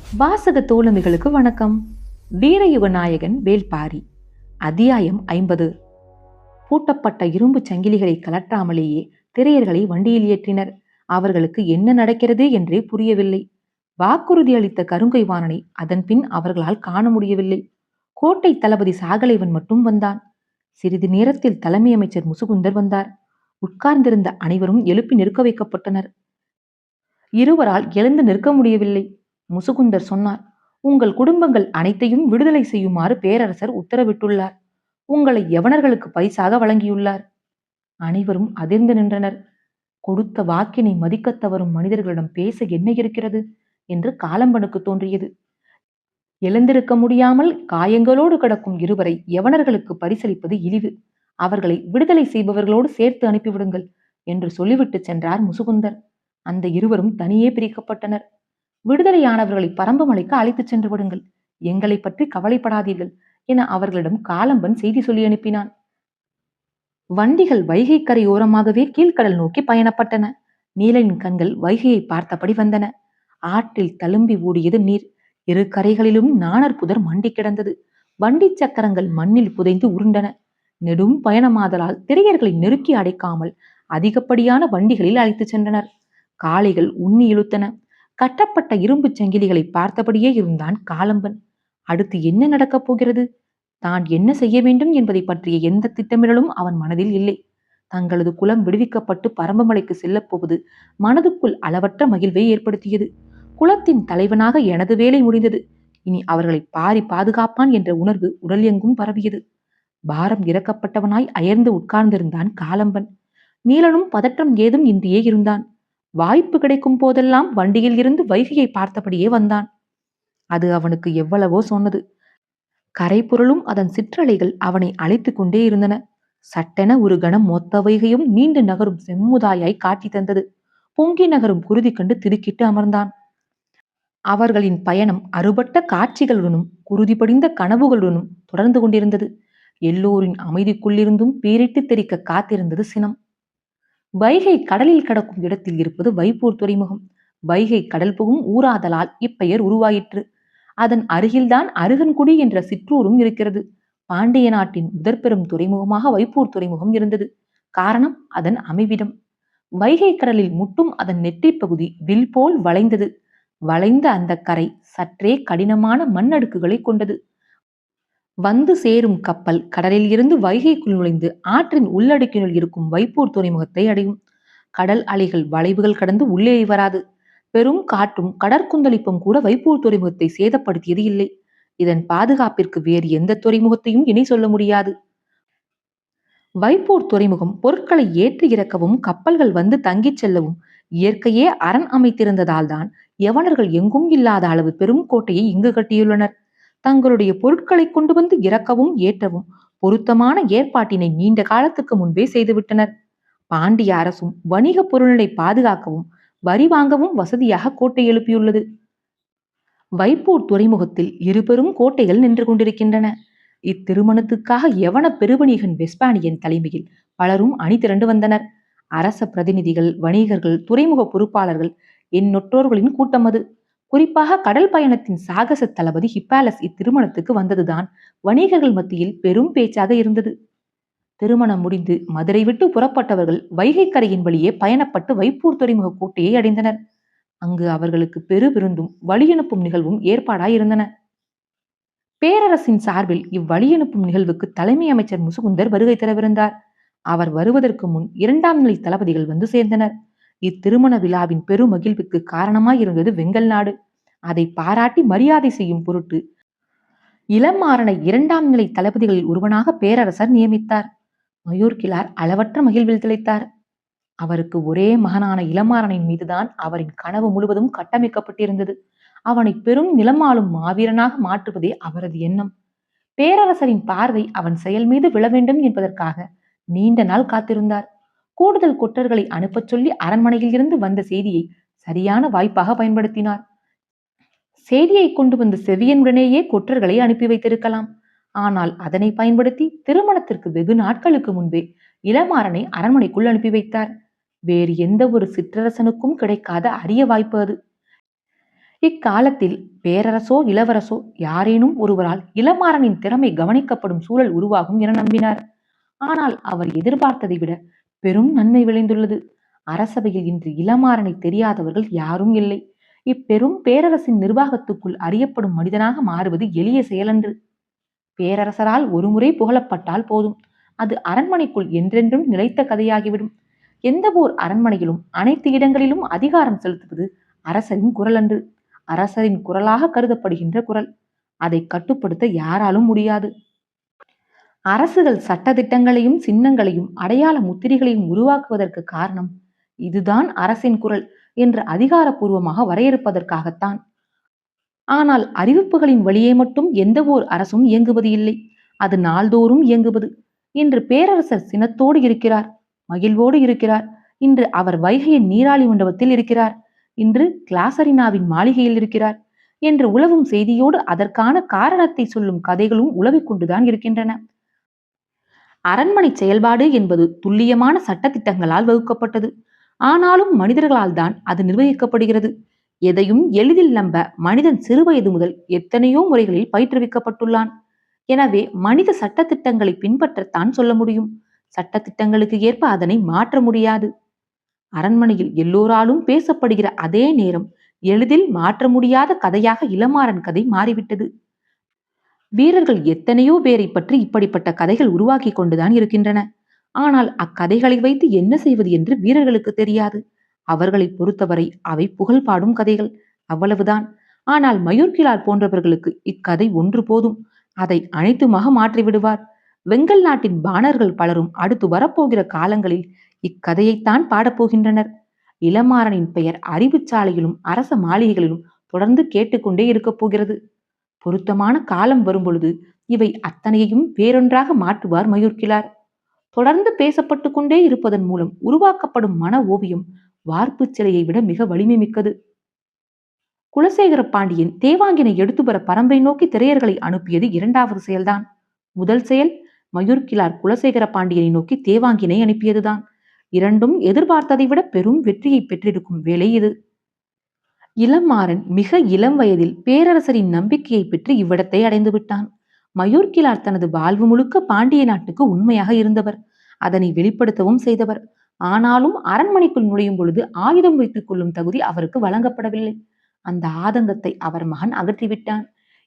வாசக தோழமைகளுக்கு வணக்கம். வீரயுக நாயகன் வேள்பாரி. அத்தியாயம் 50. பூட்டப்பட்ட இரும்பு சங்கிலிகளை கலற்றாமலேயே திரையர்களை வண்டியில் ஏற்றினர். அவர்களுக்கு என்ன நடக்கிறது என்றே புரியவில்லை. வாக்குறுதி அளித்த கருங்கைவாணனை அதன் பின் அவர்களால் காண முடியவில்லை. கோட்டை தளபதி சாகலைவன் மட்டும் வந்தான். சிறிது நேரத்தில் தலைமை அமைச்சர் முசுகுந்தர் வந்தார். உட்கார்ந்திருந்த அனைவரும் எழுப்பி நிற்க வைக்கப்பட்டனர். இருவரால் எழுந்து நிற்க முடியவில்லை. முசுகுந்தர் சொன்னார், உங்கள் குடும்பங்கள் அனைத்தையும் விடுதலை செய்யுமாறு பேரரசர் உத்தரவிட்டுள்ளார். உங்களை யவனர்களுக்கு பரிசாக வழங்கியுள்ளார். அனைவரும் அதிர்ந்து நின்றனர். கொடுத்த வாக்கினை மதிக்கத் தவறும் மனிதர்களிடம் பேச என்ன இருக்கிறது என்று காலம்பனுக்கு தோன்றியது. எழுந்திருக்க முடியாமல் காயங்களோடு கிடக்கும் இருவரை யவனர்களுக்கு பரிசளிப்பது இழிவு. அவர்களை விடுதலை செய்பவர்களோடு சேர்த்து அனுப்பிவிடுங்கள் என்று சொல்லிவிட்டு சென்றார் முசுகுந்தர். அந்த இருவரும் தனியே பிரிக்கப்பட்டனர். விடுதலையானவர்களை பரம்புமலைக்கு அழைத்துச் சென்று விடுங்கள், எங்களை பற்றி கவலைப்படாதீர்கள் என அவர்களிடம் காலம்பன் செய்தி சொல்லி அனுப்பினான். வண்டிகள் வைகை கரையோரமாகவே கீழ்கடல் நோக்கி பயணப்பட்டன. நீலனின் கண்கள் வைகையை பார்த்தபடி வந்தன. ஆற்றில் தழும்பி ஓடியது நீர். இரு கரைகளிலும் நாணர் புதர் மண்டி கிடந்தது. வண்டி சக்கரங்கள் மண்ணில் புதைந்து உருண்டன. நெடும் பயணமாதலால் திரையர்களை நெருக்கி அடைக்காமல் அதிகப்படியான வண்டிகளில் அழைத்துச் சென்றனர். காளைகள் உண்ணி இழுத்தன. கட்டப்பட்ட இரும்பு சங்கிலிகளை பார்த்தபடியே இருந்தான் காலம்பன். அடுத்து என்ன நடக்கப் போகிறது, தான் என்ன செய்ய வேண்டும் என்பதை பற்றிய எந்த திட்டமிடலும் அவன் மனதில் இல்லை. தங்களது குலம் விடுவிக்கப்பட்டு பரம்புமலைக்கு செல்லப் போவது மனதுக்குள் அளவற்ற மகிழ்வை ஏற்படுத்தியது. குலத்தின் தலைவனாக எனது வேலை முடிந்தது, இனி அவர்களை பாரி பாதுகாப்பான் என்ற உணர்வு உடல் எங்கும் பரவியது. பாரம் இறக்கப்பட்டவனாய் அயர்ந்து உட்கார்ந்திருந்தான் காலம்பன். நீலனும் பதற்றம் ஏதும் இன்றியே இருந்தான். வாய்ப்பு கிடைக்கும் போதெல்லாம் வண்டியில் இருந்து வைகையை பார்த்தபடியே வந்தான். அது அவனுக்கு எவ்வளவோ சொன்னது. கரைபுரளும் அதன் சிற்றலைகள் அவனை அழைத்து கொண்டே இருந்தன. சட்டென ஒரு கணம் மொத்த வைகையும் நீண்டு நகரும் செம்முதாயாய் காட்சி தந்தது. பொங்கி நகரும் குருதி கண்டு திடுக்கிட்டு அமர்ந்தான். அவர்களின் பயணம் அறுபட்ட காட்சிகளுடனும் குருதி படிந்த கனவுகளுடனும் தொடர்ந்து கொண்டிருந்தது. எல்லோரின் அமைதிக்குள்ளிருந்தும் பீரிட்டு தெரிக்க காத்திருந்தது சினம். வைகை கடலில் கடக்கும் இடத்தில் இருப்பது வைப்பூர் துறைமுகம். வைகை கடல் புகும் ஊராதலால் இப்பெயர் உருவாயிற்று. அதன் அருகில்தான் அருகன்குடி என்ற சிற்றூரும் இருக்கிறது. பாண்டிய நாட்டின் முதற்பெரும் துறைமுகமாக வைப்பூர் துறைமுகம் இருந்தது. காரணம் அதன் அமைவிடம். வைகை கடலில் முட்டும் அதன் நெற்றி பகுதி வில் போல் வளைந்தது. வளைந்த அந்த கரை சற்றே கடினமான மண்ணடுக்குகளை கொண்டது. வந்து சேரும் கப்பல் கடலில் இருந்து வைகைக்குள் நுழைந்து ஆற்றின் உள்ளடுக்கினுள் இருக்கும் வைப்பூர் துறைமுகத்தை அடையும். கடல் அலைகள் வளைவுகள் கடந்து உள்ளே வராது. பெரும் காற்றும் கடற்குந்தளிப்பும் கூட வைப்பூர் துறைமுகத்தை சேதப்படுத்தியது இல்லை. இதன் பாதுகாப்பிற்கு வேறு எந்த துறைமுகத்தையும் இணை சொல்ல முடியாது. வைப்பூர் துறைமுகம் பொருட்களை ஏற்றி இறக்கவும் கப்பல்கள் வந்து தங்கிச் செல்லவும் இயற்கையே அரண் அமைத்திருந்ததால் தான் யவனர்கள் எங்கும் இல்லாத அளவு பெரும் கோட்டையை இங்கு கட்டியுள்ளனர். தங்களுடைய பொருட்களை கொண்டு வந்து இறக்கவும் ஏற்றவும் பொருத்தமான ஏற்பாட்டினை நீண்ட காலத்துக்கு முன்பே செய்துவிட்டனர். பாண்டிய அரசும் வணிக பொருளினை பாதுகாக்கவும் வரி வாங்கவும் வசதியாக கோட்டை எழுப்பியுள்ளது. வைப்பூர் துறைமுகத்தில் இரு பெரும் கோட்டைகள் நின்று கொண்டிருக்கின்றன. இத்திருமணத்துக்காக யவன பெருவணிகன் வெஸ்பானியன் தலைமையில் பலரும் அணி திரண்டு வந்தனர். அரச பிரதிநிதிகள், வணிகர்கள், துறைமுக பொறுப்பாளர்கள், எண்ணற்றோர்களின் கூட்டம் அது. குறிப்பாக கடல் பயணத்தின் சாகச தளபதி ஹிப்பாலஸ் இத்திருமணத்துக்கு வந்ததுதான் வணிகர்கள் மத்தியில் பெரும் பேச்சாக இருந்தது. திருமணம் முடிந்து மதுரை விட்டு புறப்பட்டவர்கள் வைகை கரையின் வழியே பயணப்பட்டு வைப்பூர் துறைமுக கோட்டையை அடைந்தனர். அங்கு அவர்களுக்கு பெரு விருந்தும் வழியனுப்பும் நிகழ்வும் ஏற்பாடாயிருந்தன. பேரரசின் சார்பில் இவ்வழியனுப்பும் நிகழ்வுக்கு தலைமை அமைச்சர் முசுகுந்தர் வருகை தரவிருந்தார். அவர் வருவதற்கு முன் இரண்டாம் நிலை தளபதிகள் வந்து சேர்ந்தனர். இத்திருமண விழாவின் பெரும் மகிழ்வுக்கு காரணமாயிருந்தது வெங்கல் நாடு. அதை பாராட்டி மரியாதை செய்யும் பொருட்டு இளமாறனை இரண்டாம் நிலை தளபதிகளில் ஒருவனாக பேரரசர் நியமித்தார். மயூர்கிழார் அளவற்ற மகிழ்வில் திளைத்தார். அவருக்கு ஒரே மகனான இளமாறனின் மீதுதான் அவரின் கனவு முழுவதும் கட்டமைக்கப்பட்டிருந்தது. அவனை பெரும் நிலமாளும் மாவீரனாக மாற்றுவதே அவரது எண்ணம். பேரரசரின் பார்வை அவன் செயல் மீது விழ வேண்டும் என்பதற்காக நீண்ட நாள் காத்திருந்தார். கூடுதல் கொற்றர்களை அனுப்பச் சொல்லி அரண்மனையில் இருந்து வந்த செய்தியை சரியான வாய்ப்பாக பயன்படுத்தினார். செய்தியை கொண்டு வந்த செவியனுடனேயே கொற்றர்களை அனுப்பி வைத்திருக்கலாம். ஆனால் அதனை பயன்படுத்தி திருமணத்திற்கு வெகு நாட்களுக்கு முன்பே இளமாறனை அரண்மனைக்குள் அனுப்பி வைத்தார். வேறு எந்த ஒரு சிற்றரசனுக்கும் கிடைக்காத அரிய வாய்ப்பு அது. இக்காலத்தில் பேரரசோ இளவரசோ யாரேனும் ஒருவரால் இளமாறனின் திறமை கவனிக்கப்படும் சூழல் உருவாகும் என நம்பினார். ஆனால் அவர் எதிர்பார்த்ததை விட பெரும் நன்மை விளைந்துள்ளது. அரசவையில் இன்று இளமாறனை தெரியாதவர்கள் யாரும் இல்லை. இப்பெரும் பேரரசின் நிர்வாகத்துக்குள் அறியப்படும் மனிதனாக மாறுவது எளிய செயலன்று. பேரரசரால் ஒருமுறை புகழப்பட்டால் போதும், அது அரண்மனைக்குள் என்றென்றும் நிலைத்த கதையாகிவிடும். எந்த ஓர் அரண்மனையிலும் அனைத்து இடங்களிலும் அதிகாரம் செலுத்துவது அரசரின் குரல் அன்று, அரசரின் குரலாக கருதப்படுகின்ற குரல். அதை கட்டுப்படுத்த யாராலும் முடியாது. அரசுகள் சட்டதிட்டங்களையும் சின்னங்களையும் அடையாள முத்திரைகளையும் உருவாக்குவதற்கு காரணம் இதுதான் அரசின் குரல் என்று அதிகாரப்பூர்வமாக வரையறுப்பதற்காகத்தான். ஆனால் அறிவிப்புகளின் வழியே மட்டும் எந்த ஓர் அரசும் இயங்குவது இல்லை. அது நாள்தோறும் இயங்குவது. இன்று பேரரசர் சினத்தோடு இருக்கிறார், மகிழ்வோடு இருக்கிறார். இன்று அவர் வைகையின் நீராளி மண்டபத்தில் இருக்கிறார், இன்று கிளாசரினாவின் மாளிகையில் இருக்கிறார் என்று உலவும் செய்தியோடு அதற்கான காரணத்தை சொல்லும் கதைகளும் உலவிக் கொண்டுதான் இருக்கின்றன. அரண்மனை செயல்பாடு என்பது துல்லியமான சட்டத்திட்டங்களால் வகுக்கப்பட்டது. ஆனாலும் மனிதர்களால் தான் அது நிர்வகிக்கப்படுகிறது. எதையும் எளிதில் நம்ப மனிதன் சிறுவயது முதல் எத்தனையோ முறைகளில் பயிற்றுவிக்கப்பட்டுள்ளான். எனவே மனித சட்டத்திட்டங்களை பின்பற்றத்தான் சொல்ல முடியும். சட்டத்திட்டங்களுக்கு ஏற்ப அதனை மாற்ற முடியாது. அரண்மனையில் எல்லோராலும் பேசப்படுகிற அதே நேரம் எளிதில் மாற்ற முடியாத கதையாக இளமாறன் கதை மாறிவிட்டது. வீரர்கள் எத்தனையோ பேரை பற்றி இப்படிப்பட்ட கதைகள் உருவாக்கி கொண்டுதான் இருக்கின்றன. ஆனால் அக்கதைகளை வைத்து என்ன செய்வது என்று வீரர்களுக்கு தெரியாது. அவர்களை பொறுத்தவரை அவை புகழ் பாடும் கதைகள், அவ்வளவுதான். ஆனால் மயூர்கிழார் போன்றவர்களுக்கு இக்கதை ஒன்று போதும். அதை அனைத்துமாக மாற்றிவிடுவார். வெங்கல் நாட்டின் பாணர்கள் பலரும் அடுத்து வரப்போகிற காலங்களில் இக்கதையைத்தான் பாடப்போகின்றனர். இளமாறனின் பெயர் அறிவுச்சாலையிலும் அரச மாளிகைகளிலும் தொடர்ந்து கேட்டுக்கொண்டே இருக்கப் போகிறது. பொருத்தமான காலம் வரும்பொழுது இவை அத்தனையையும் வேறொன்றாக மாற்றுவார் மயூர்கிழார். தொடர்ந்து பேசப்பட்டு கொண்டே இருப்பதன் மூலம் உருவாக்கப்படும் மன ஓவியம் வார்ப்பு சிலையை விட மிக வலிமை மிக்கது. குலசேகர பாண்டியன் தேவாங்கினை எடுத்து வர பரம்பை நோக்கி திரையர்களை அனுப்பியது இரண்டாவது செயல்தான். முதல் செயல் மயூர்கிழார் குலசேகர பாண்டியனை நோக்கி தேவாங்கினை அனுப்பியதுதான். இரண்டும் எதிர்பார்த்ததை விட பெரும் வெற்றியை பெற்றிருக்கும் வேலை இது. இளமாறன் மிக இளம் வயதில் பேரரசரின் நம்பிக்கையை பெற்று இவ்விடத்தை அடைந்து விட்டான். மயூர்கிழார் தனது வாழ்வு முழுக்க பாண்டிய நாட்டுக்கு உண்மையாக இருந்தவர். அதனை வெளிப்படுத்தவும் செய்தவர். ஆனாலும் அரண்மனைக்குள் நுழையும் பொழுது ஆயுதம் வைத்துக் கொள்ளும் தகுதி அவருக்கு வழங்கப்படவில்லை. அந்த ஆதங்கத்தை அவர் மகன் அகற்றிவிட்டான்.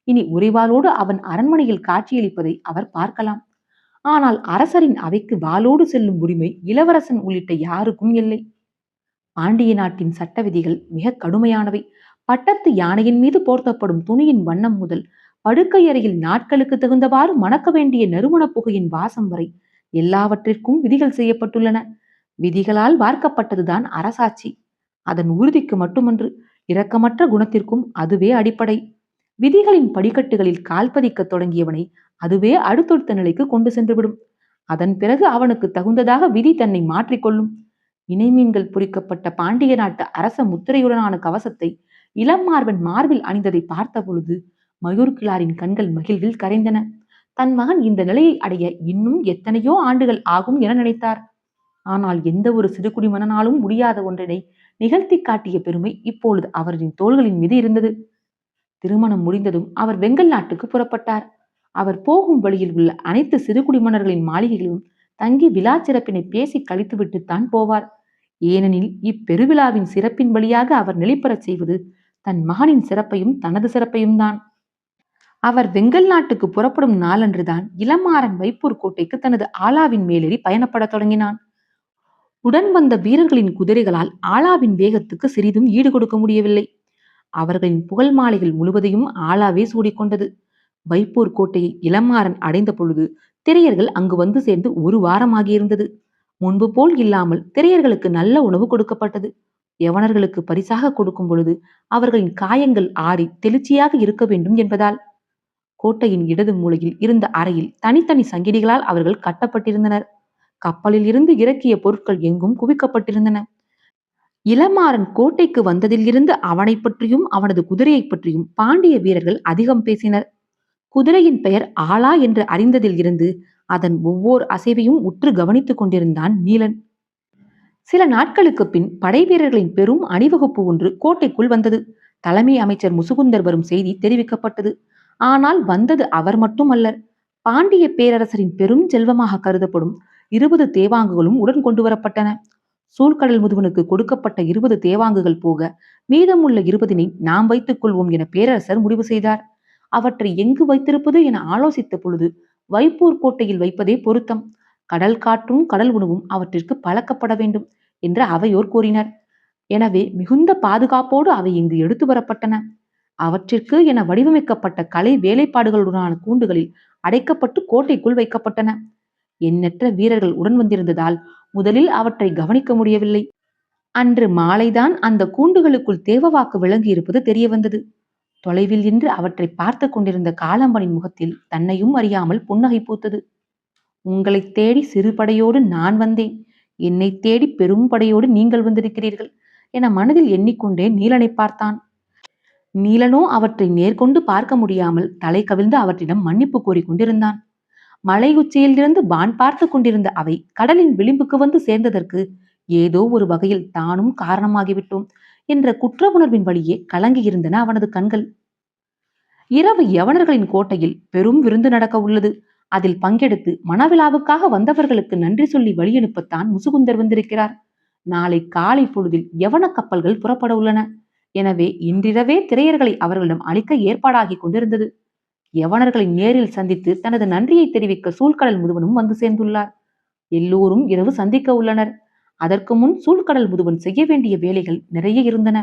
இனி உறைவாளோடு அவன் அரண்மனையில் காட்சியளிப்பதை அவர் பார்க்கலாம். ஆனால் அரசரின் அவைக்கு வாளோடு செல்லும் உரிமை இளவரசன் உள்ளிட்ட யாருக்கும் இல்லை. பாண்டிய நாட்டின் சட்ட விதிகள் மிக கடுமையானவை. பட்டத்து யானையின் மீது போர்த்தப்படும் துணியின் வண்ணம் முதல் படுக்கை அறையில் நாட்களுக்கு தகுந்தவாறு மணக்க வேண்டிய நறுமணப் புகையின் வாசம் வரை எல்லாவற்றிற்கும் விதிகள் செய்யப்பட்டுள்ளன. விதிகளால் வார்க்கப்பட்டதுதான் அரசாட்சி. அதன் உறுதிக்கு மட்டுமன்று, இரக்கமற்ற குணத்திற்கும் அதுவே அடிப்படை. விதிகளின் படிக்கட்டுகளில் கால்பதிக்க தொடங்கியவனை அதுவே அடுத்தடுத்த நிலைக்கு கொண்டு சென்றுவிடும். அதன் பிறகு அவனுக்கு தகுந்ததாக விதி தன்னை மாற்றிக்கொள்ளும். இணைமீன்கள் பொறிக்கப்பட்ட பாண்டிய நாட்டு அரச முத்திரையுடனான கவசத்தை இளமார்வன் மார்பில் அணிந்ததை பார்த்த பொழுது மயூர்கிழாரின் கண்கள் மகிழ்வில் கரைந்தன. தன் மகன் இந்த நிலையை அடைய இன்னும் எத்தனையோ ஆண்டுகள் ஆகும் என நினைத்தார். ஆனால் எந்த ஒரு சிறுகுடி மன்னனாலும் முடியாத ஒன்றினை நிகழ்த்தி காட்டிய பெருமை இப்பொழுது அவரின் தோள்களின் மீது இருந்தது. திருமணம் முடிந்ததும் அவர் வெங்கல் நாட்டுக்கு புறப்பட்டார். அவர் போகும் வழியில் உள்ள அனைத்து சிறுகுடி மன்னர்களின் மாளிகைகளிலும் தங்கி விழா சிறப்பினை பேசி கழித்துவிட்டுத்தான் போவார். ஏனெனில் இப்பெருவிழாவின் சிறப்பின் வழியாக அவர் நிலைப்பெறச் செய்வது தன் மகனின் சிறப்பையும் தனது சிறப்பையும் தான். அவர் வெங்கல் நாட்டுக்கு புறப்படும் நாளன்றுதான் இளமாறன் வைப்பூர் கோட்டைக்கு தனது ஆலாவின் மேலேறி பயணப்பட தொடங்கினான். உடன் வந்த வீரர்களின் குதிரைகளால் ஆலாவின் வேகத்துக்கு சிறிதும் ஈடு கொடுக்க முடியவில்லை. அவர்களின் புகழ் மாலைகள் முழுவதையும் ஆலாவே சூடிக்கொண்டது. வைப்பூர் கோட்டையை இளமாறன் அடைந்த பொழுது திரையர்கள் அங்கு வந்து சேர்ந்து ஒரு வாரமாகியிருந்தது. முன்பு போல் இல்லாமல் திரையர்களுக்கு நல்ல உணவு கொடுக்கப்பட்டது. யவனர்களுக்கு பரிசாக கொடுக்கும் பொழுது அவர்களின் காயங்கள் ஆறி தெளிச்சியாக இருக்க வேண்டும் என்பதால் கோட்டையின் இடது மூலையில் இருந்த அறையில் தனித்தனி சங்கிலிகளால் அவர்கள் கட்டப்பட்டிருந்தனர். கப்பலில் இருந்து இறக்கிய பொருட்கள் எங்கும் குவிக்கப்பட்டிருந்தன. இளமாறன் கோட்டைக்கு வந்ததில் இருந்து அவனை பற்றியும் அவனது குதிரையை பற்றியும் பாண்டிய வீரர்கள் அதிகம் பேசினர். குதிரையின் பெயர் ஆலா என்று அறிந்ததில் இருந்து அதன் ஒவ்வொரு அசைவையும் உற்று கவனித்துக் கொண்டிருந்தான் நீலன். சில நாட்களுக்கு பின் படை வீரர்களின் பெரும் அணிவகுப்பு ஒன்று கோட்டைக்குள் வந்தது. தலைமை அமைச்சர் முசுகுந்தர் வரும் செய்தி தெரிவிக்கப்பட்டது. ஆனால் வந்தது அவர் மட்டுமல்லர். பாண்டிய பேரரசரின் பெரும் செல்வமாக கருதப்படும் 20 தேவாங்குகளும் உடன் கொண்டு வரப்பட்டன. சூழ்கடல் முதுவனுக்கு கொடுக்கப்பட்ட 20 தேவாங்குகள் போக மீதமுள்ள 20 நாம் வைத்துக் கொள்வோம் என பேரரசர் முடிவு செய்தார். அவற்றை எங்கு வைத்திருப்பது என ஆலோசித்த பொழுது வைப்பூர் கோட்டையில் வைப்பதே பொருத்தம். கடல் காற்றும் கடல் உணவும் அவற்றிற்கு பழக்கப்பட வேண்டும் என்று அவையோர் கூறினர். எனவே மிகுந்த பாதுகாப்போடு அவை இங்கு எடுத்து வரப்பட்டன. அவற்றிற்கு என வடிவமைக்கப்பட்ட கலை வேலைப்பாடுகளுடனான கூண்டுகளில் அடைக்கப்பட்டு கோட்டைக்குள் வைக்கப்பட்டன. எண்ணற்ற வீரர்கள் உடன் வந்திருந்ததால் முதலில் அவற்றை கவனிக்க முடியவில்லை. அன்று மாலைதான் அந்த கூண்டுகளுக்குள் தேவவாக்கு விளங்கி இருப்பது தெரிய வந்தது. தொலைவில் நின்று அவற்றை பார்த்து கொண்டிருந்த காலம்பனின் முகத்தில் தன்னையும் அறியாமல் புன்னகை பூத்தது. உங்களை தேடி சிறுபடையோடு நான் வந்தேன், என்னை தேடி பெரும் படையோடு நீங்கள் வந்திருக்கிறீர்கள் என மனதில் எண்ணிக்கொண்டே நீலனை பார்த்தான். நீலனோ அவற்றை நேர்கொண்டு பார்க்க முடியாமல் தலை கவிழ்ந்து அவற்றிடம் மன்னிப்பு கோரிக்கொண்டிருந்தான். மலை உச்சியிலிருந்து வான் பார்த்து கொண்டிருந்த அவை கடலின் விளிம்புக்கு வந்து சேர்ந்ததற்கு ஏதோ ஒரு வகையில் தானும் காரணமாகிவிட்டோம் என்ற குற்ற உணர்வின் வழியே கலங்கியிருந்தன அவனது கண்கள். இரவு யவனர்களின் கோட்டையில் பெரும் விருந்து நடக்க உள்ளது. அதில் பங்கெடுத்து மணவிழாவுக்காக வந்தவர்களுக்கு நன்றி சொல்லி வழியனுப்பத்தான் முசுகுந்தர் வந்திருக்கிறார். நாளை காலை பொழுதில் யவன கப்பல்கள் புறப்பட உள்ளன. எனவே இன்றிரவே திரையர்களை அவர்களிடம் அளிக்க ஏற்பாடாகி கொண்டிருந்தது. யவனர்களை நேரில் சந்தித்து தனது நன்றியை தெரிவிக்க சூழ்கடல் முதுவனும் வந்து சேர்ந்துள்ளார். எல்லோரும் இரவு சந்திக்க உள்ளனர். அதற்கு முன் சூழ்கடல் முதுவன் செய்ய வேண்டிய வேலைகள் நிறைய இருந்தன.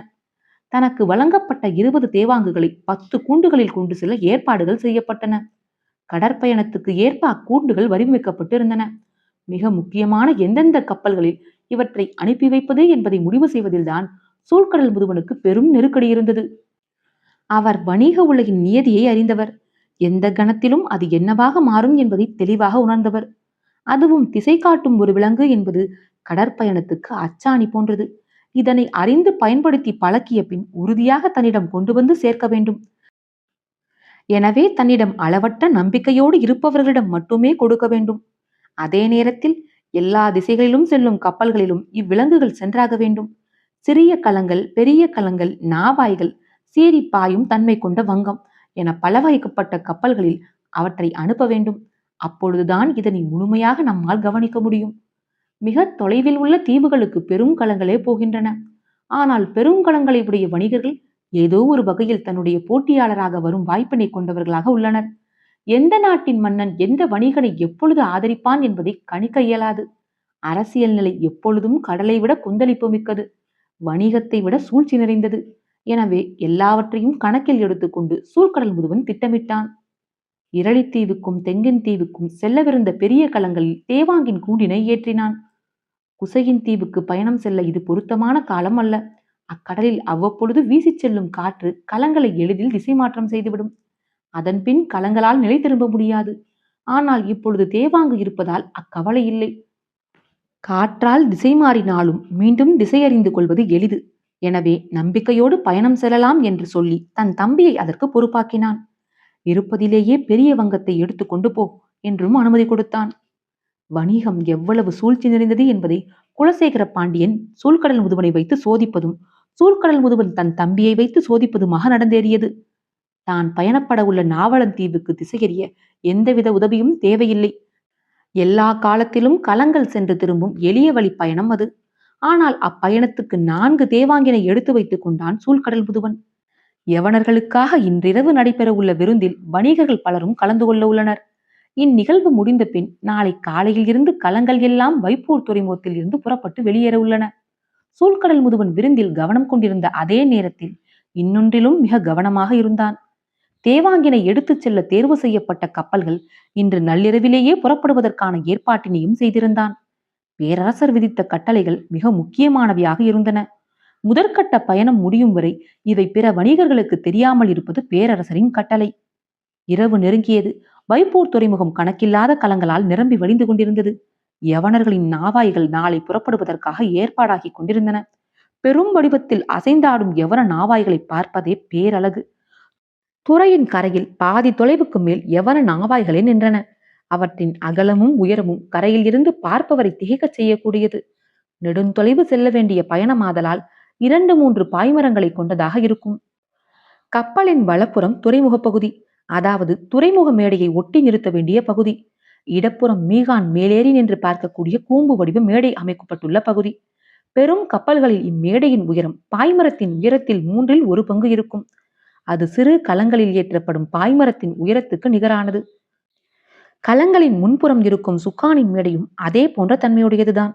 தனக்கு வழங்கப்பட்ட 20 தேவாங்குகளை 10 கூண்டுகளில் கொண்டு செல்ல ஏற்பாடுகள் செய்யப்பட்டன. கடற்பயணத்துக்கு ஏற்ப அக்கூண்டுகள் வடிவமைக்கப்பட்டிருந்தன. மிக முக்கியமான எந்தெந்த கப்பல்களில் இவற்றை அனுப்பி வைப்பது என்பதை முடிவு செய்வதில்தான் சூழ்கடல் முதுவனுக்கு பெரும் நெருக்கடி இருந்தது. அவர் வணிக உலகின் நியதியை அறிந்தவர். எந்த கணத்திலும் அது என்னவாக மாறும் என்பதை தெளிவாக உணர்ந்தவர். அதுவும் திசை காட்டும் ஒரு விலங்கு என்பது கடற்பயணத்துக்கு அச்சாணி போன்றது. இதனை அறிந்து பயன்படுத்தி பழக்கிய பின் உறுதியாக தன்னிடம் கொண்டு வந்து சேர்க்க வேண்டும். எனவே தன்னிடம் அளவற்ற நம்பிக்கையோடு இருப்பவர்களிடம் மட்டுமே கொடுக்க வேண்டும். அதே நேரத்தில் எல்லா திசைகளிலும் செல்லும் கப்பல்களிலும் இவ்விலங்குகள் சென்றாக வேண்டும். சிறிய கலங்கள், பெரிய கலங்கள், நாவாய்கள், சீறி பாயும் தன்மை கொண்ட வங்கம் என பலவகைப்பட்ட கப்பல்களில் அவற்றை அனுப்ப வேண்டும். அப்பொழுதுதான் இதனை முழுமையாக நம்மால் கவனிக்க முடியும். மிக தொலைவில் உள்ள தீவுகளுக்கு பெரும் கலங்களே போகின்றன. ஆனால் பெருங்கலங்களை உடைய வணிகர்கள் ஏதோ ஒரு வகையில் தன்னுடைய போட்டியாளராக வரும் வாய்ப்பினை கொண்டவர்களாக உள்ளனர். எந்த நாட்டின் மன்னன் எந்த வணிகனை எப்பொழுது ஆதரிப்பான் என்பதை கணிக்க இயலாது. அரசியல் நிலை எப்பொழுதும் கடலை விட கொந்தளிப்பு மிக்கது, வணிகத்தை விட சூழ்ச்சி நிறைந்தது. எனவே எல்லாவற்றையும் கணக்கில் எடுத்துக்கொண்டு சூழ்கடல் முதுவன் திட்டமிட்டான். இரளித்தீவுக்கும் தெங்கின் தீவுக்கும் செல்லவிருந்த பெரிய கலங்களில் தேவாங்கின் கூண்டினை ஏற்றினான். குசையின் தீவுக்கு பயணம் செல்ல இது பொருத்தமான காலம் அல்ல. அக்கடலில் அவ்வப்பொழுது வீசி செல்லும் காற்று கலங்களை எளிதில் திசை மாற்றம் செய்துவிடும். அதன் பின் கலங்களால் நிலை திரும்ப முடியாது. ஆனால் இப்பொழுது தேவாங்கு இருப்பதால் அக்கவலை இல்லை. காற்றால் திசை மாறினாலும் மீண்டும் திசை அறிந்து கொள்வது எளிது. எனவே நம்பிக்கையோடு பயணம் செல்லலாம் என்று சொல்லி தன் தம்பியை அதற்கு பொறுப்பாக்கினான். இருப்பதிலேயே பெரிய வங்கத்தை எடுத்துக்கொண்டு போ என்றும் அனுமதி கொடுத்தான். வணிகம் எவ்வளவு சூழ்ச்சி நிறைந்தது என்பதை குலசேகர பாண்டியன் சூழ்கடல் முதுவனை வைத்து சோதிப்பதும், சூழ்கடல் முதுவன் தன் தம்பியை வைத்து சோதிப்பதுமாக நடந்தேறியது. தான் பயணப்பட உள்ள நாவலன் தீவுக்கு திசையறிய எந்தவித உதவியும் தேவையில்லை. எல்லா காலத்திலும் கலங்கள் சென்று திரும்பும் எளிய வழி பயணம் அது. ஆனால் அப்பயணத்துக்கு 4 தேவாங்கினை எடுத்து வைத்துக் கொண்டான் சூழ்கடல் முதுவன். யவனர்களுக்காக இன்றிரவு நடைபெற உள்ள விருந்தில் வணிகர்கள் பலரும் கலந்து கொள்ள உள்ளனர். இந்நிகழ்வு முடிந்த பின் நாளை காலையில் இருந்து கலங்கள் எல்லாம் வைப்பூர் துறைமுகத்தில் இருந்து புறப்பட்டு வெளியேற உள்ளன. சூழ்கடல் முதுவன் விருந்தில் கவனம் கொண்டிருந்த அதே நேரத்தில் இன்னொன்றிலும் மிக கவனமாக இருந்தான். தேவாங்கினை எடுத்துச் செல்ல தேர்வு செய்யப்பட்ட கப்பல்கள் இன்று நள்ளிரவிலேயே புறப்படுவதற்கான ஏற்பாட்டினையும் செய்திருந்தான். பேரரசர் விதித்த கட்டளைகள் மிக முக்கியமானவையாக இருந்தன. முதற்கட்ட பயணம் முடியும் வரை இவை பிற வணிகர்களுக்கு தெரியாமல் இருப்பது பேரரசரின் கட்டளை. இரவு நெருங்கியது. வைப்பூர் துறைமுகம் கணக்கில்லாத கலங்களால் நிரம்பி வழிந்து கொண்டிருந்தது. யவனர்களின் நாவாய்கள் நாளை புறப்படுவதற்காக ஏற்பாடாகி கொண்டிருந்தன. பெரும் வடிவத்தில் அசைந்தாடும் யவன நாவாய்களை பார்ப்பதே பேரழகு. துறையின் கரையில் பாதி தொலைவுக்கு மேல் யவன நாவாய்களே நின்றன. அவற்றின் அகலமும் உயரமும் கரையில் இருந்து பார்ப்பவரை திகைக்கச் செய்யக்கூடியது. நெடுந்தொலைவு செல்ல வேண்டிய பயணமாதலால் 2-3 பாய்மரங்களை கொண்டதாக இருக்கும். கப்பலின் வலப்புறம் துறைமுக பகுதி, அதாவது துறைமுக மேடையை ஒட்டி நிறுத்த வேண்டிய பகுதி. இடப்புறம் மீகான் மேலேறி நின்று பார்க்கக்கூடிய கூம்பு வடிவ மேடை அமைக்கப்பட்டுள்ள பகுதி. பெரும் கப்பல்களில் இம்மேடையின் உயரம் பாய்மரத்தின் உயரத்தில் மூன்றில் ஒரு பங்கு இருக்கும். அது சிறு கலங்களில் ஏற்றப்படும் பாய்மரத்தின் உயரத்துக்கு நிகரானது. கலங்களின் முன்புறம் இருக்கும் சுக்கானின் மேடையும் அதே போன்ற தன்மையுடையதுதான்.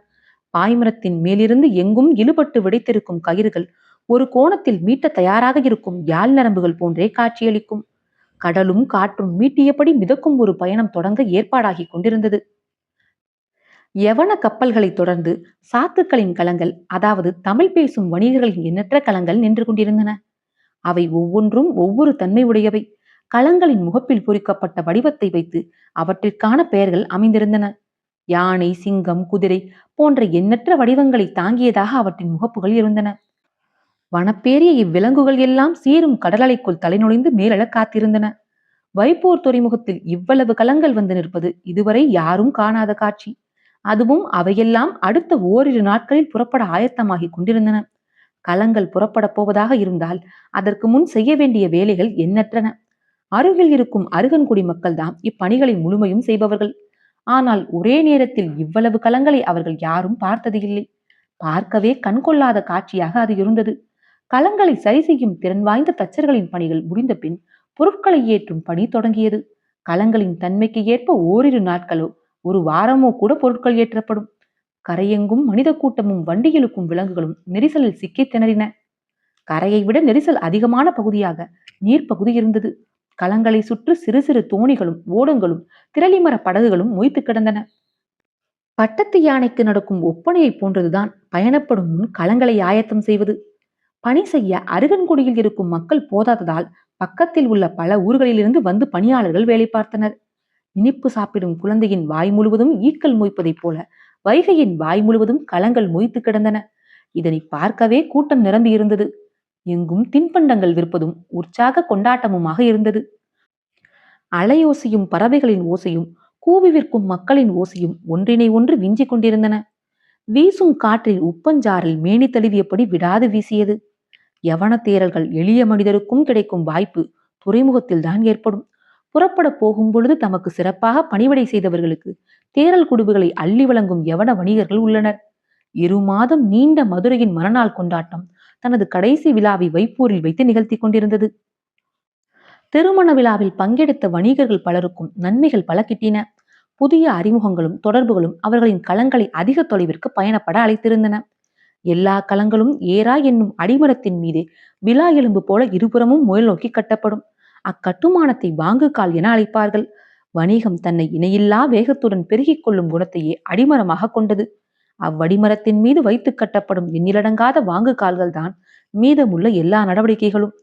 பாய்மரத்தின் மேலிருந்து எங்கும் இழுபட்டு விடைத்திருக்கும் கயிறுகள் ஒரு கோணத்தில் மீட்ட தயாராக இருக்கும் யாழ் நரம்புகள் போன்றே காட்சியளிக்கும். கடலும் காற்றும் மீட்டியபடி மிதக்கும் ஒரு பயணம் தொடங்க ஏற்பாடாகி கொண்டிருந்தது. யவன கப்பல்களை தொடர்ந்து சாத்துக்களின் கலங்கள், அதாவது தமிழ் பேசும் வணிகர்களின் எண்ணற்ற கலங்கள் நின்று கொண்டிருந்தன. அவை ஒவ்வொன்றும் ஒவ்வொரு தன்மை உடையவை. கலங்களின் முகப்பில் பொறிக்கப்பட்ட வடிவத்தை வைத்து அவற்றிற்கான பெயர்கள் அமைந்திருந்தன. யானை, சிங்கம், குதிரை போன்ற எண்ணற்ற வடிவங்களை தாங்கியதாக அவற்றின் முகப்புகள் இருந்தன. வனப்பேறிய இவ்விலங்குகள் எல்லாம் சீரும் கடலலைக்குள் தலைநுழைந்து மேலெழ காத்திருந்தன. வைப்பூர் துறைமுகத்தில் இவ்வளவு கலங்கள் வந்து நிற்பது இதுவரை யாரும் காணாத காட்சி. அதுவும் அவையெல்லாம் அடுத்த ஓரிரு நாட்களில் புறப்பட ஆயத்தமாகி கொண்டிருந்தன. கலங்கள் புறப்பட போவதாக இருந்தால் அதற்கு முன் செய்ய வேண்டிய வேலைகள் எண்ணற்றன. அருகில் இருக்கும் அருகன்குடி மக்கள்தான் இப்பணிகளை முழுமையும் செய்பவர்கள். ஆனால் ஒரே நேரத்தில் இவ்வளவு கலங்களை அவர்கள் யாரும் பார்த்தது இல்லை. பார்க்கவே கண்கொள்ளாத காட்சியாக அது இருந்தது. கலங்களை சரி செய்யும் திறன் வாய்ந்த தச்சர்களின் பணிகள் முடிந்த பின் பொருட்களை ஏற்றும் பணி தொடங்கியது. கலங்களின் தன்மைக்கு ஏற்ப ஓரிரு நாட்களோ ஒரு வாரமோ கூட பொருட்கள் ஏற்றப்படும். கரையெங்கும் மனித கூட்டமும் வண்டிகளுக்கும் விலங்குகளும் நெரிசலில் சிக்கி திணறின. கரையை விட நெரிசல் அதிகமான பகுதியாக நீர்ப்பகுதி இருந்தது. கலங்களை சுற்றி சிறு சிறு தோணிகளும் ஓடங்களும் திரளிமர படகுகளும் மொய்த்து கிடந்தன. பட்டத்து யானைக்கு நடக்கும் ஒப்பனையை போன்றதுதான் பயணப்படும் முன் கலங்களை ஆயத்தம் செய்வது. பணி செய்ய அருகன்குடியில் இருக்கும் மக்கள் போதாததால் பக்கத்தில் உள்ள பல ஊர்களிலிருந்து வந்து பணியாளர்கள் வேலை பார்த்தனர். இனிப்பு சாப்பிடும் குழந்தையின் வாய் முழுவதும் ஈக்கள் மொய்ப்பதைப் போல வைகையின் வாய் முழுவதும் கலங்கள் மொய்த்து கிடந்தன. இதனை பார்க்கவே கூட்டம் நிரம்பி இருந்தது. எங்கும் தின்பண்டங்கள் விற்பதும் உற்சாக கொண்டாட்டமுமாக இருந்தது. அலையோசையும் பறவைகளின் ஓசையும் கூவி விற்கும் மக்களின் ஓசையும் ஒன்றினை ஒன்று விஞ்சிக் கொண்டிருந்தன. வீசும் காற்றில் உப்பஞ்சாரில் மேனி தழுவியபடி விடாது வீசியது. யவன தேரர்கள் எளிய மனிதருக்கும் கிடைக்கும் வாய்ப்பு துறைமுகத்தில் தான் ஏற்படும். புறப்பட போகும் பொழுது தமக்கு சிறப்பாக பணிவிடை செய்தவர்களுக்கு தேரல் குடுவுகளை அள்ளி வழங்கும் யவன வணிகர்கள் உள்ளனர். 2 மாதம் நீண்ட மதுரையின் மறுநாள் கொண்டாட்டம் தனது கடைசி விழாவை வைப்பூரில் வைத்து நிகழ்த்தி கொண்டிருந்தது. திருமண விழாவில் பங்கெடுத்த வணிகர்கள் பலருக்கும் நன்மைகள் பல கிட்டின. புதிய அறிமுகங்களும் தொடர்புகளும் அவர்களின் களங்களை அதிக தொலைவிற்கு பயணப்பட அழைத்திருந்தன. எல்லா களங்களும் ஏரா என்னும் அடிமரத்தின் மீதே விழா எலும்பு போல இருபுறமும் முயல் நோக்கி கட்டப்படும். அக்கட்டுமானத்தை வாங்கு கால் என அழைப்பார்கள். வணிகம் தன்னை இணையில்லா வேகத்துடன் பெருகிக் கொள்ளும் குணத்தையே அடிமரமாக கொண்டது. அவ்வடிமரத்தின் மீது வைத்து கட்டப்படும் எண்ணிலடங்காத வாங்கு கால்கள் தான் மீதமுள்ள எல்லா நடவடிக்கைகளும்.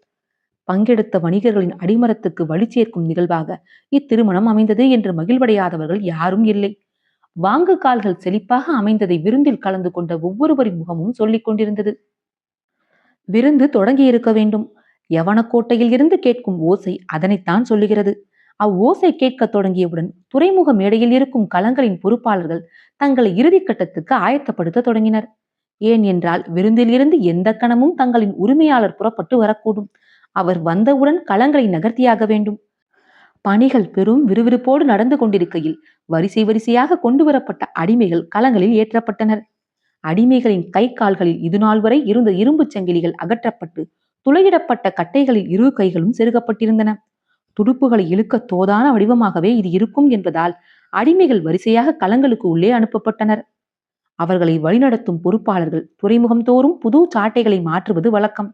பங்கெடுத்த வணிகர்களின் அடிமரத்துக்கு வழி சேர்க்கும் நிகழ்வாக இத்திருமணம் அமைந்தது என்று மகிழ்வடையாதவர்கள் யாரும் இல்லை. வாங்கு கால்கள் செழிப்பாக அமைந்ததை விருந்தில் கலந்து கொண்ட ஒவ்வொருவரின் முகமும் சொல்லிக் கொண்டிருந்தது. விருந்து தொடங்கி இருக்க வேண்டும். யவனக்கோட்டையில் இருந்து கேட்கும் ஓசை அதனைத்தான் சொல்லுகிறது. அவ்வோசை கேட்க தொடங்கியவுடன் துறைமுக மேடையில் இருக்கும் களங்களின் பொறுப்பாளர்கள் தங்களை இறுதி கட்டத்துக்கு ஆயத்தப்படுத்த தொடங்கினர். ஏன் என்றால் விருந்தில் இருந்து எந்த கணமும் தங்களின் உரிமையாளர் புறப்பட்டு வரக்கூடும். அவர் வந்தவுடன் களங்களை நகர்த்தியாக வேண்டும். பணிகள் பெரும் விறுவிறுப்போடு நடந்து கொண்டிருக்கையில் வரிசை வரிசையாக கொண்டு வரப்பட்ட அடிமைகள் களங்களில் ஏற்றப்பட்டனர். அடிமைகளின் கை கால்களில் இதுநாள் வரை இருந்த இரும்பு சங்கிலிகள் அகற்றப்பட்டு துளையிடப்பட்ட கட்டைகளில் இரு கைகளும் செருகப்பட்டிருந்தன. துடுப்புகளை இழுக்க தோதான வடிவமாகவே இது இருக்கும் என்பதால் அடிமைகள் வரிசையாக களங்களுக்கு உள்ளே அனுப்பப்பட்டனர். அவர்களை வழிநடத்தும் பொறுப்பாளர்கள் துறைமுகம் தோறும் புது சாட்டைகளை மாற்றுவது வழக்கம்.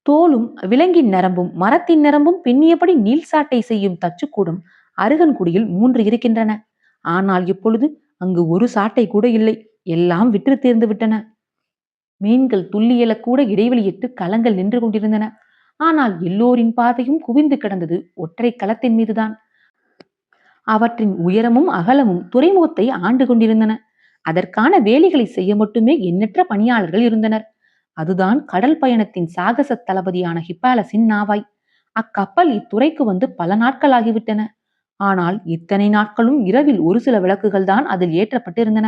தோலும் விலங்கின் நரம்பும் மரத்தின் நரம்பும் பின்னியபடி நீள் சாட்டை செய்யும் தச்சுக்கூடம் அருகன்குடியில் 3 இருக்கின்றன. ஆனால் இப்பொழுது அங்கு ஒரு சாட்டை கூட இல்லை. எல்லாம் விற்று தீர்ந்து விட்டன. மீன்கள் துள்ளியலக்கூட இடைவெளியிட்டு களங்கள் நின்று கொண்டிருந்தன. ஆனால் எல்லோரின் பார்வையும் குவிந்து கிடந்தது ஒற்றை களத்தின் மீதுதான். அவற்றின் உயரமும் அகலமும் துறைமுகத்தை ஆண்டு கொண்டிருந்தன. அதற்கான வேலைகளை செய்ய மட்டுமே எண்ணற்ற பணியாளர்கள் இருந்தனர். அதுதான் கடல் பயணத்தின் சாகச தளபதியான ஹிப்பாலஸின் நாவாய். அக்கப்பல் இத்துறைக்கு வந்து பல நாட்கள் ஆகிவிட்டன. ஆனால் இத்தனை நாட்களும் இரவில் ஒரு சில விளக்குகள் தான் அதில் ஏற்றப்பட்டிருந்தன.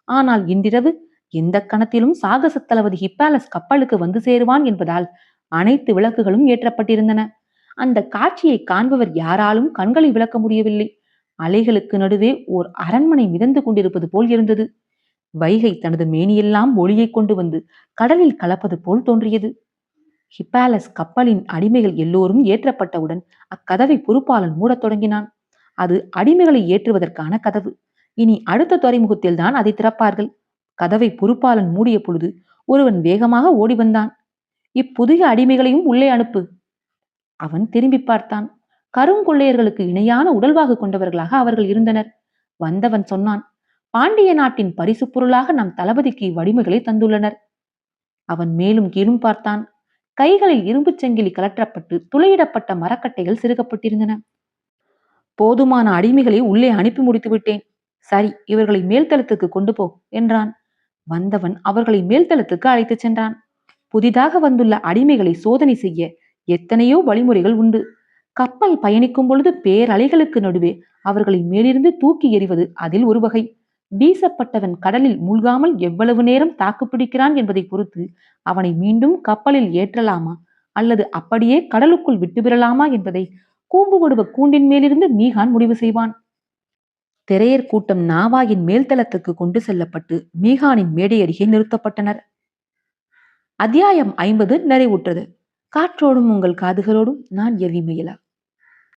ஆனால் இன்றிரவு எந்த கணத்திலும் சாகச தளபதி ஹிப்பாலஸ் கப்பலுக்கு வந்து சேருவான் என்பதால் அனைத்து விளக்குகளும் ஏற்றப்பட்டிருந்தன. அந்த காட்சியை காண்பவர் யாராலும் கண்களை விளக்க முடியவில்லை. அலைகளுக்கு நடுவே ஓர் அரண்மனை மிதந்து கொண்டிருப்பது போல் இருந்தது. வைகை தனது மேனியெல்லாம் ஒளியை கொண்டு வந்து கடலில் கலப்பது போல் தோன்றியது. ஹிப்பாலஸ் கப்பலின் அடிமைகள் எல்லோரும் ஏற்றப்பட்டவுடன் அக்கதவை பொறுப்பாளன் மூடத் தொடங்கினான். அது அடிமைகளை ஏற்றுவதற்கான கதவு. இனி அடுத்த துறைமுகத்தில் தான் அதை திறப்பார்கள். கதவை பொறுப்பாளன் மூடிய பொழுது ஒருவன் வேகமாக ஓடி வந்தான். இப்புதிய அடிமைகளையும் உள்ளே அனுப்பு. அவன் திரும்பி பார்த்தான். கருங்கொள்ளையர்களுக்கு இணையான உடல்வாகு கொண்டவர்களாக அவர்கள் இருந்தனர். வந்தவன் சொன்னான், பாண்டிய நாட்டின் பரிசு பொருளாக நம் தளபதிக்கு இவ்வடிமைகளை தந்துள்ளனர். அவன் மேலும் கீழும் பார்த்தான். கைகளில் இரும்புச் சங்கிலி கலற்றப்பட்டு துளையிடப்பட்ட மரக்கட்டைகள் செருகப்பட்டிருந்தன. போதுமான அடிமைகளை உள்ளே அனுப்பி முடித்து விட்டேன். சரி, இவர்களை மேல்தளத்துக்கு கொண்டு போ என்றான். வந்தவன் அவர்களை மேல்தளத்துக்கு அழைத்துச் சென்றான். புதிதாக வந்துள்ள அடிமைகளை சோதனை செய்ய எத்தனையோ வழிமுறைகள் உண்டு. கப்பல் பயணிக்கும் பொழுது பேரலைகளுக்கு நடுவே அவர்களை மேலிருந்து தூக்கி எறிவது அதில் ஒரு வகை. வீசப்பட்டவன் கடலில் மூழ்காமல் எவ்வளவு நேரம் தாக்கு பிடிக்கிறான் என்பதை பொறுத்து அவனை மீண்டும் கப்பலில் ஏற்றலாமா அல்லது அப்படியே கடலுக்குள் விட்டுவிடலாமா என்பதை கூம்புவடுவ கூண்டின் மேலிருந்து மீகான் முடிவு செய்வான். திரையர் கூட்டம் நாவாயின் மேல்தளத்துக்கு கொண்டு செல்லப்பட்டு மீகானின் மேடை அருகே நிறுத்தப்பட்டனர். அத்தியாயம் 50 நிறைவுற்றது. காற்றோடும் உங்கள் காதுகளோடும் நான் எவி மயிலா.